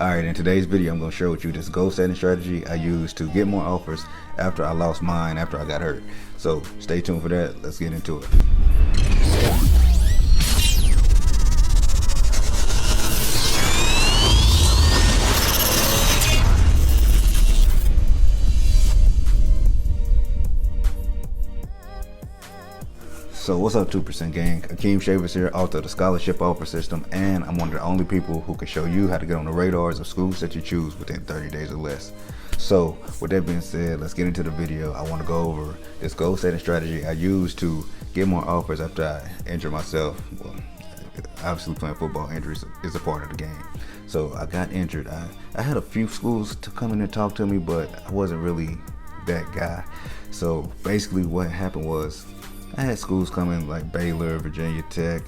Alright, in today's video, I'm going to share with you this goal setting strategy I used to get more offers after I lost mine after I got hurt. So stay tuned for that. Let's get into it. So what's up, 2% gang? Akeem Shavers here, author of the scholarship offer system, and I'm one of the only people who can show you how to get on the radars of schools that you choose within 30 days or less. So with that being said, let's get into the video. I want to go over this goal setting strategy I used to get more offers after I injured myself. Well, obviously playing football, injuries is a part of the game. So I got injured. I had a few schools to come in and talk to me, but I wasn't really that guy. So basically what happened was, I had schools coming like Baylor, Virginia Tech,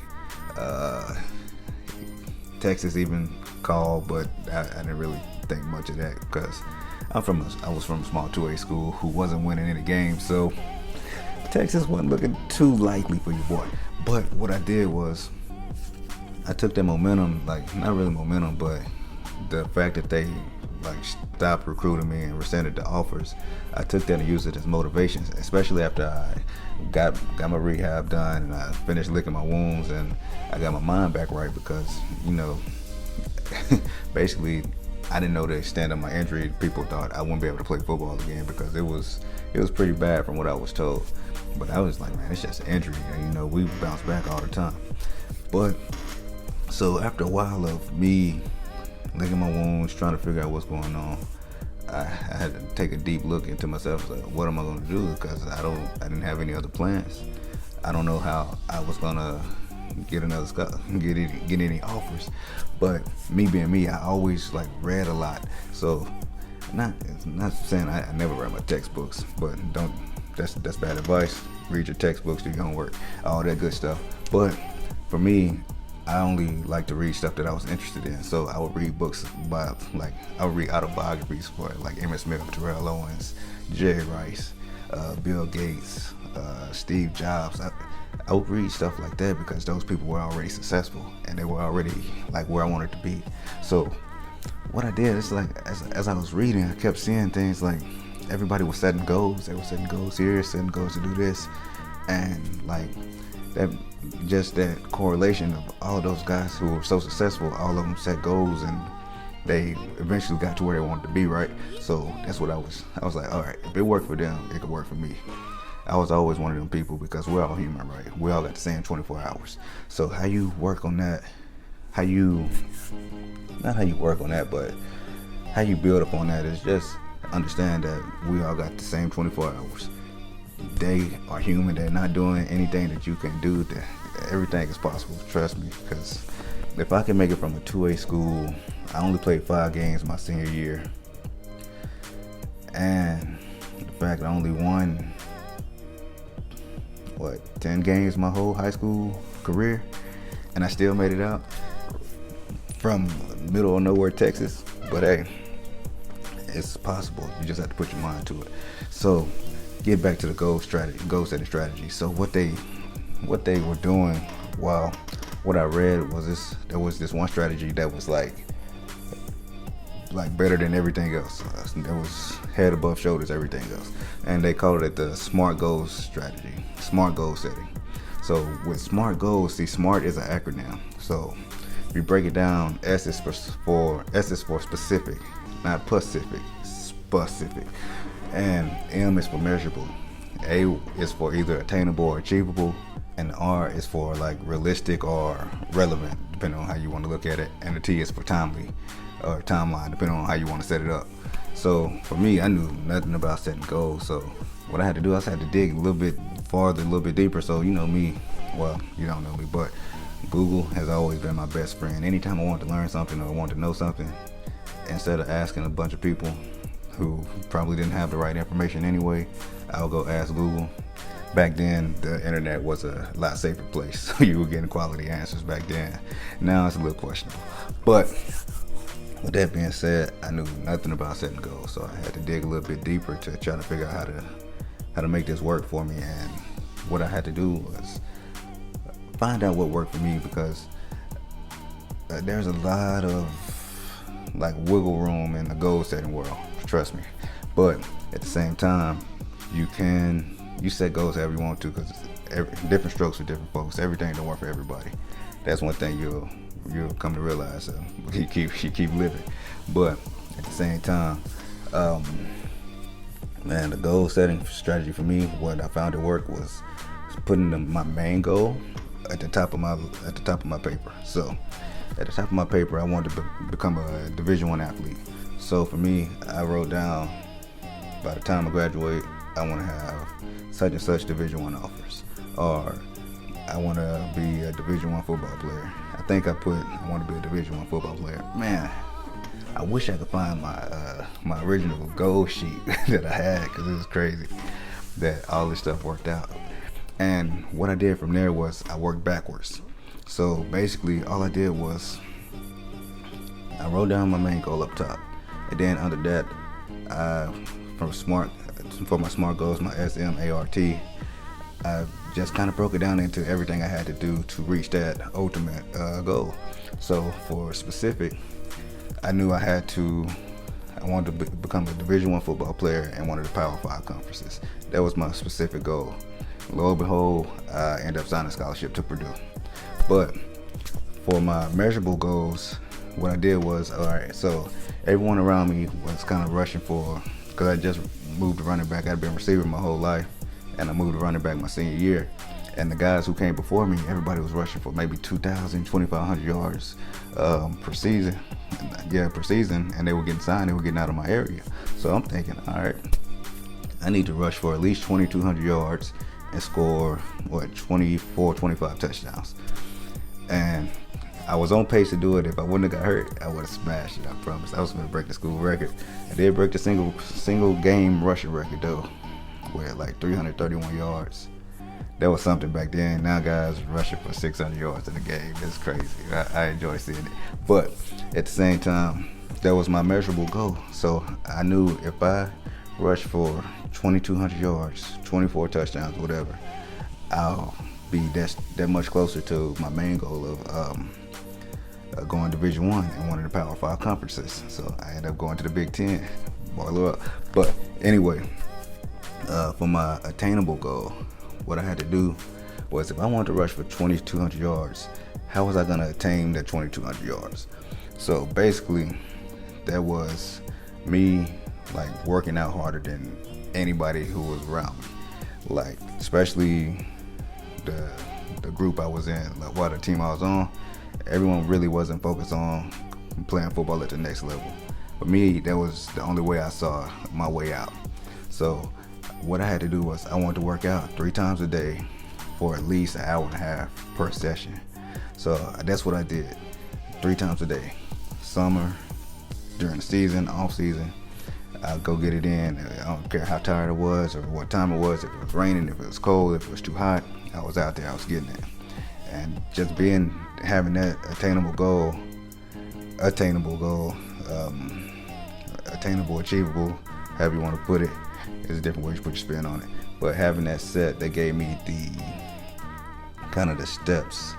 Texas even called, but I didn't really think much of that because I was from a small 2A school who wasn't winning any games, so Texas wasn't looking too likely for your boy. But what I did was I took that momentum, like not really momentum, but the fact that they like stopped recruiting me and rescinded the offers, I took that and used it as motivation, especially after I got my rehab done and I finished licking my wounds and I got my mind back right, because you know basically I didn't know the extent of my injury. People thought I wouldn't be able to play football again because it was pretty bad from what I was told. But I was like, man, it's just an injury, and you know, we bounce back all the time. But so after a while of me licking my wounds, trying to figure out what's going on, I had to take a deep look into myself. Like, what am I going to do? Because I didn't have any other plans. I don't know how I was gonna get any offers. But me being me, I always like read a lot. So not saying I never read my textbooks, but that's bad advice. Read your textbooks, do your homework, all that good stuff. But for me, I only like to read stuff that I was interested in. So I would read books about, like, I would read autobiographies for like S.MA.R.T, Terrell Owens, Jerry Rice, Bill Gates, Steve Jobs. I would read stuff like that because those people were already successful and they were already like where I wanted to be. So what I did is, like, as I was reading, I kept seeing things like everybody was setting goals. They were setting goals here, setting goals to do this, and like that correlation of all of those guys who were so successful, all of them set goals and they eventually got to where they wanted to be, right? So that's what I was like, all right, if it worked for them, it could work for me. I was always one of them people because we're all human, right? We all got the same 24 hours. So how you work on that, not how you work on that, but how you build upon that is just understand that we all got the same 24 hours. They are human. They're not doing anything that you can do. Everything is possible, trust me, because if I can make it from a 2A school, I only played 5 games my senior year, and the fact I only won 10 games my whole high school career, and I still made it out from middle of nowhere, Texas. But hey, it's possible. You just have to put your mind to it. So get back to the goal setting strategy. So what they were doing, well, what I read was there was this one strategy that was like better than everything else. It was head above shoulders everything else, and they called it the SMART goals strategy, SMART goal setting. So with SMART goals, see, SMART is an acronym. So if you break it down, S is for specific, not Pacific, specific. And M is for measurable, A is for either attainable or achievable, and R is for like realistic or relevant, depending on how you want to look at it, and the T is for timely or timeline, depending on how you want to set it up. So for me, I knew nothing about setting goals, so what I had to do, I had to dig a little bit farther, a little bit deeper. So you know me, well, you don't know me, but Google has always been my best friend. Anytime I want to learn something or I want to know something, instead of asking a bunch of people who probably didn't have the right information anyway, I'll go ask Google. Back then, the internet was a lot safer place, so you were getting quality answers back then. Now it's a little questionable. But with that being said, I knew nothing about setting goals, so I had to dig a little bit deeper to try to figure out how to make this work for me. And what I had to do was find out what worked for me, because there's a lot of like wiggle room in the goal setting world, trust me. But at the same time, you set goals however you want to, because different strokes for different folks. Everything don't work for everybody. That's one thing you'll come to realize. You keep living. But at the same time, man, the goal setting strategy for me, what I found to work was putting my main goal at the top of my paper. So at the top of my paper, I wanted to become a Division I athlete. So for me, I wrote down, by the time I graduate, I want to have such and such Division I offers, or I want to be a Division I football player. I think I want to be a Division I football player. Man, I wish I could find my original goal sheet that I had, because it was crazy that all this stuff worked out. And what I did from there was I worked backwards. So basically, all I did was I wrote down my main goal up top, and then under that, for my SMART goals, my S.MA.R.T, I just kind of broke it down into everything I had to do to reach that ultimate goal. So for specific, I knew I wanted to become a Division I football player in one of the Power 5 conferences. That was my specific goal. Lo and behold, I ended up signing a scholarship to Purdue. But for my measurable goals, what I did was, all right, so everyone around me was kind of rushing for, because I just moved to running back. I'd been receiving my whole life, and I moved to running back my senior year. And the guys who came before me, everybody was rushing for maybe 2,000, 2,500 yards per season. Per season, and they were getting signed, they were getting out of my area. So I'm thinking, all right, I need to rush for at least 2,200 yards and score, 24, 25 touchdowns. And I was on pace to do it. If I wouldn't have got hurt, I would have smashed it, I promise. I was going to break the school record. I did break the single game rushing record, though, with like 331 yards. That was something back then. Now guys rushing for 600 yards in a game. It's crazy. I enjoy seeing it. But at the same time, that was my measurable goal. So I knew if I rushed for 2,200 yards, 24 touchdowns, whatever, I'll be that much closer to my main goal of going Division I in one of the Power 5 conferences. So I ended up going to the Big Ten. Boil up. But anyway, for my attainable goal, what I had to do was, if I wanted to rush for 2,200 yards, how was I going to attain that 2,200 yards? So basically, that was me like working out harder than anybody who was around me. Like, especially the group I was in, like the team I was on, everyone really wasn't focused on playing football at the next level. For me, that was the only way I saw my way out. So what I had to do was, I wanted to work out 3 times a day for at least an hour and a half per session. So that's what I did, 3 times a day. Summer, during the season, off season, I'd go get it in. I don't care how tired I was or what time it was, if it was raining, if it was cold, if it was too hot, I was out there, I was getting it. And just having that attainable, achievable, however you want to put it, there's different ways to put your spin on it. But having that set, that gave me the kind of the steps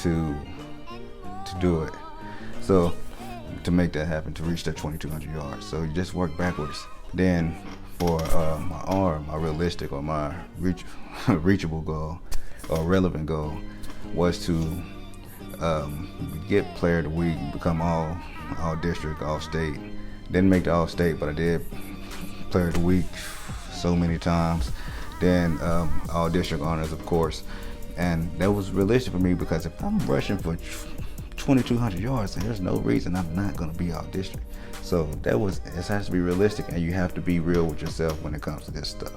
to do it. So to make that happen, to reach that 2,200 yards. So you just work backwards. Then for my realistic or my reachable goal or relevant goal was to get player of the week, become all district, all state. Didn't make the all state, but I did player of the week so many times. Then all district honors, of course. And that was realistic for me, because if I'm rushing for 2,200 yards, then there's no reason I'm not going to be all district. So it has to be realistic, and you have to be real with yourself when it comes to this stuff.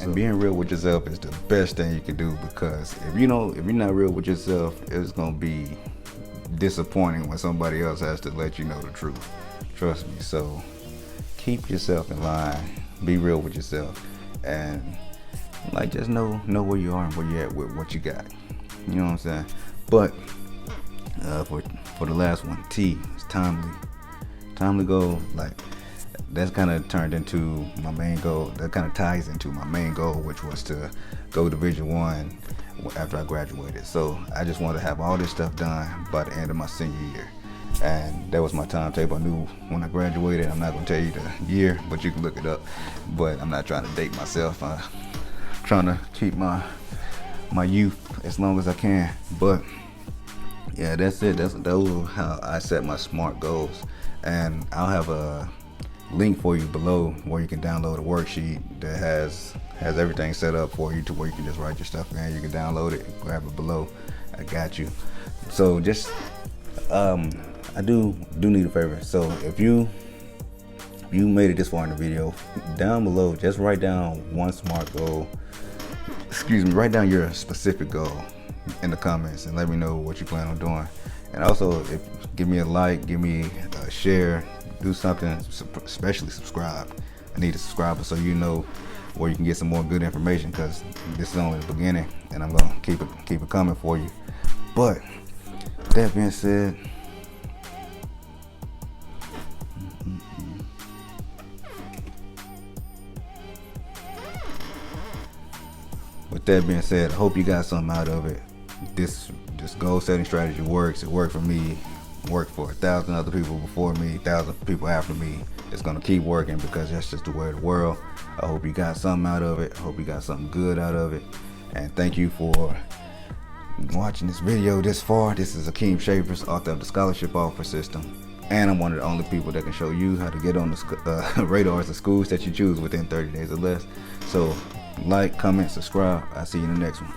And being real with yourself is the best thing you can do, because if you're not real with yourself, it's going to be disappointing when somebody else has to let you know the truth. Trust me. So keep yourself in line, be real with yourself, and like just know where you are and where you're at with what you got. You know what I'm saying? But for the last one, T, is timely goal. Like, that's kind of turned into my main goal. That kind of ties into my main goal, which was to go Division I after I graduated. So I just wanted to have all this stuff done by the end of my senior year. and that was my timetable. I knew when I graduated. I'm not gonna tell you the year, but you can look it up. But I'm not trying to date myself. I'm trying to keep my youth as long as I can. But yeah, that's it. Those are how I set my SMART goals. And I'll have a link for you below where you can download a worksheet that has everything set up for you to where you can just write your stuff in. You can download it, grab it below. I got you. So just I do need a favor. So if you made it this far in the video, down below just write down one SMART goal. Excuse me, write down your specific goal in the comments and let me know what you plan on doing. And also, give me a like, give me a share, do something, especially subscribe. I need a subscriber so you know where you can get some more good information, because this is only the beginning and I'm gonna keep it coming for you. But that being said, I hope you got something out of it. This goal setting strategy works. It worked for me. It worked for 1,000 other people before me, 1,000 people after me. It's gonna keep working because that's just the way of the world. I hope you got something out of it. I hope you got something good out of it. And thank you for watching this video this far. This is Akeem Shavers, author of the Scholarship Offer System. And I'm one of the only people that can show you how to get on the radars of schools that you choose within 30 days or less. So like, comment, subscribe. I'll see you in the next one.